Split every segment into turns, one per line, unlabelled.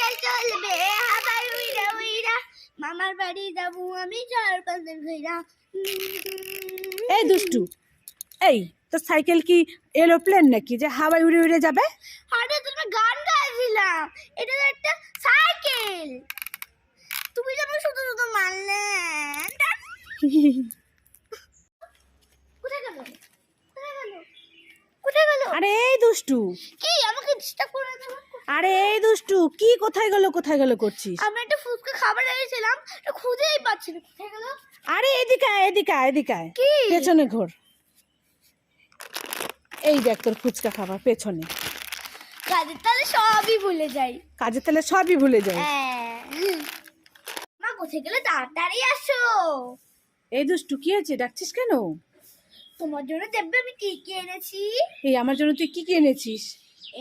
Cycle চলবে হাওয়ায় উইরা উইরা মামার বাড়ি যাবো আমি 4-5 দিন ঘুরা।
এই দুষ্টু, এই তো সাইকেল কি এরোপ্লেন নাকি যে হাওয়ায় উড়ে উড়ে যাবে?
আরে তুমি গান গাইছিলাম, এটা তো একটা সাইকেল। তুমি যেন শুধু শুধু মারলে। কোথায় গেল কোথায় গেল কোথায় গেল?
আরে এই দুষ্টু,
কি আমাকে ডিস্টার্ব করে দেবো?
আরে এই দুষ্টু, কি কোথায় গেল করছিস?
আমি একটা ফুচকা খাবার এনেছিলাম, এটা খুঁজেই পাচ্ছি না, কোথায় গেল?
আরে এদিকে আয়, এদিকে আয়, এদিকে আয়।
কি?
পেছনে ঘোর। এই দেখ তোর ফুচকা খাবার পেছনে।
কাজের তাহলে সবই ভুলে যাই।
কাজে তাহলে সবই ভুলে যায়।
হ্যাঁ মা কোথায় গেলে? তাড়াতাড়ি আসো।
এই দুষ্টু, কি হয়েছে? ডাকছিস কেন?
তোমার জন্য দেখবে আমি কি কি এনেছি।
এই আমার জন্য তুই কি কি এনেছিস?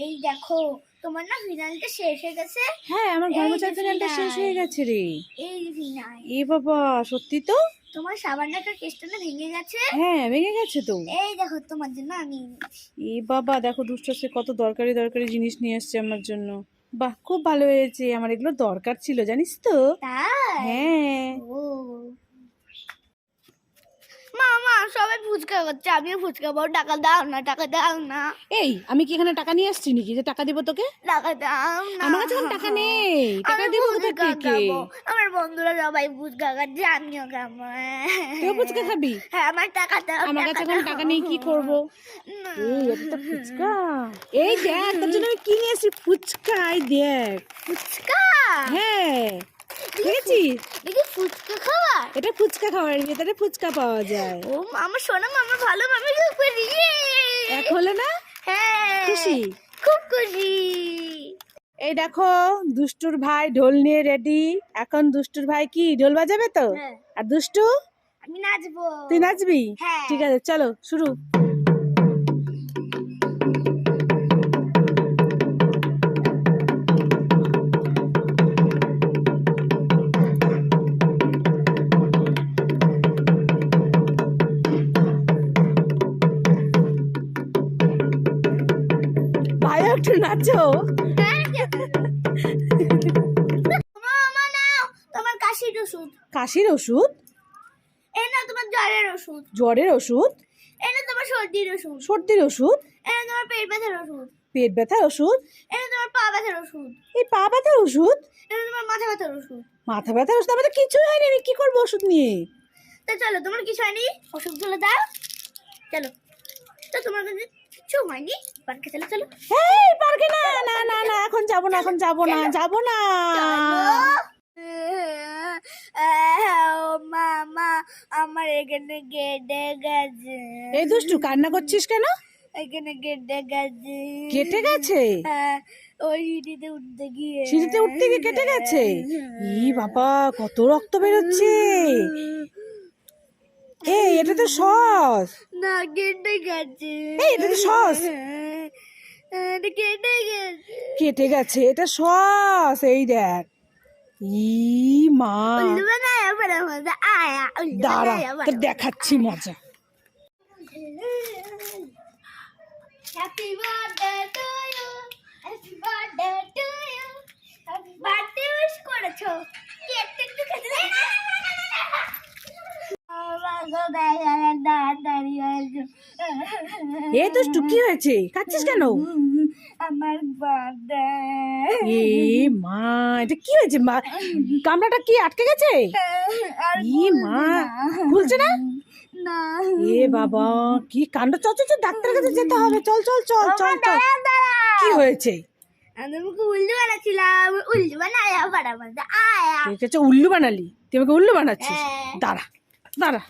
এই দেখো, তোমার না ফিনাইলটা শেষ হয়ে গেছে।
হ্যাঁ, আমার
এই
গরম চা
যে
ফিনাইলটা শেষ
ফিনাইল।
হয়ে গেছে রে।
এই যে ফিনাইল।
এ বাবা, সত্যি তো?
তোমার সাবানটার কেসটা না ভেঙে গেছে।
হ্যাঁ, ভেঙে গেছে তো।
এই দেখো তোমার জন্য আমি এনেছি।
এ বাবা, দেখো দুষ্টু সে কত দরকারি দরকারি জিনিস নিয়ে আসছে আমার জন্য। বাহ, খুব ভালো হয়েছে, আমার এগুলো দরকার ছিল জানিস তো।
তাই?
হ্যাঁ।
ও মা মা সবাই ফুচকা করছে, আমিও ফুচকা খাবো, টাকা দাও না, টাকা দাও না,
এই আমি কি এখানে টাকা নিয়ে আসছি নাকি যে টাকা দিব তোকে?
টাকা দাও না।
আমার কাছে এখন টাকা নেই, টাকা
আমি
দিব
ফুচকা
কোথা থেকে?
খাবো। আমার বন্ধুরা সবাই ফুচকা খাচ্ছে, আমিও খাবো।
তুইও ফুচকা খাবি?
হ্যাঁ আমার টাকা দাও।
আমার কাছে এখন টাকা নেই, কি করব?
না।
এই এটা তো ফুচকা। এই দেখ তোর জন্য আমি কি নিয়ে এসেছি, ফুচকা। এই দেখ।
ফুচকা?
হ্যাঁ, দেখেছিস?
দেখি ফুচকা খাওয়া।
এটা ফুচকা খাওয়ার ভিতরে ফুচকা পাওয়া যায়।
ও আমার সোনা মামা, ভালো মামি খুব খুশি।
এক হলে না?
হ্যাঁ
খুশি?
খুব খুশি।
এই দেখো দুষ্টুর ভাই ঢোল নিয়ে রেডি। এখন দুষ্টুর ভাই কি ঢোল বাজাবে তো?
হ্যাঁ।
আর দুষ্টু,
আমি নাচবো।
তুই নাচবি?
হ্যাঁ।
ঠিক আছে, চলো শুরু। ভাই একটু নাচো।
মামা নাও তোমার কাশির ওষুধ।
কাশির ওষুধ?
এই নাও তোমার জ্বরের ওষুধ।
জ্বরের ওষুধ?
এই নাও তোমার সর্দির ওষুধ।
সর্দির ওষুধ?
এই নাও তোমার পেট ব্যথার ওষুধ।
পেট ব্যথার ওষুধ?
এই নাও তোমার পা ব্যথার ওষুধ।
এই পা ব্যথার ওষুধ?
এই নাও তোমার মাথা ব্যথার ওষুধ।
মাথা ব্যথার ওষুধ? আমার তো কিছুই হয়নি, আমি কি করবো ওষুধ নিয়ে?
তা চলো, তোমার কিছু হয়নি, ওষুধগুলো দাও। চলো তো, তোমার কাছে কিছু হয়নি, পার্কে চলো চলো।
এই পার্কে না, না না না, এখন যাবো না, এখন যাবো না, যাবো না।
ও মামা, আমার এখানে কেটে গেছে।
এই দুষ্টু, কান্না করছিস কেন?
এখানে কেটে গেছে।
কেটে গেছে?
হ্যাঁ, ওই সিঁড়িতে উঠতে গিয়ে।
সিঁড়িতে উঠতে গিয়ে কেটে গেছে? ই বাবা, কত রক্ত বেরোচ্ছে। এই এটা তো সস।
না, কেটে গেছে।
এই এটা তো সস।
এটা কেটে গেছে।
কেটে গেছে, এটা সস। এই দেখ। ই মা,
উল্লু বানায়া বড় মজা আয়া, উল্লু
দাঁড়া
বানায়া বড়
তো
মজা।
দেখাচ্ছি মজা।
Happy birthday to you, happy birthday to you, happy birthday wish করেছো, কেক একটু খেতে দে।
এই দুষ্টু, কি হয়েছে? কাঁদছিস কেন?
আমার বার্থডে।
এ মা, এটা কি হয়েছে? মা, কামড়াটা কি আটকে গেছে? ই মা, খুলছে না?
না
এ বাবা, কি কাণ্ড! চল চল চল, ডাক্তারের কাছে যেতে হবে। চল চল চল চল চল। কি হয়েছে?
আমি আমাকে উল্লু বানাচ্ছিলাম, উল্লু বানায়া বড় মজা আয়া।
ঠিক আছে, উল্লু বানালি? তুই আমাকে উল্লু বানাচ্ছিস?
হ্যাঁ।
দাঁড়া দাঁড়া।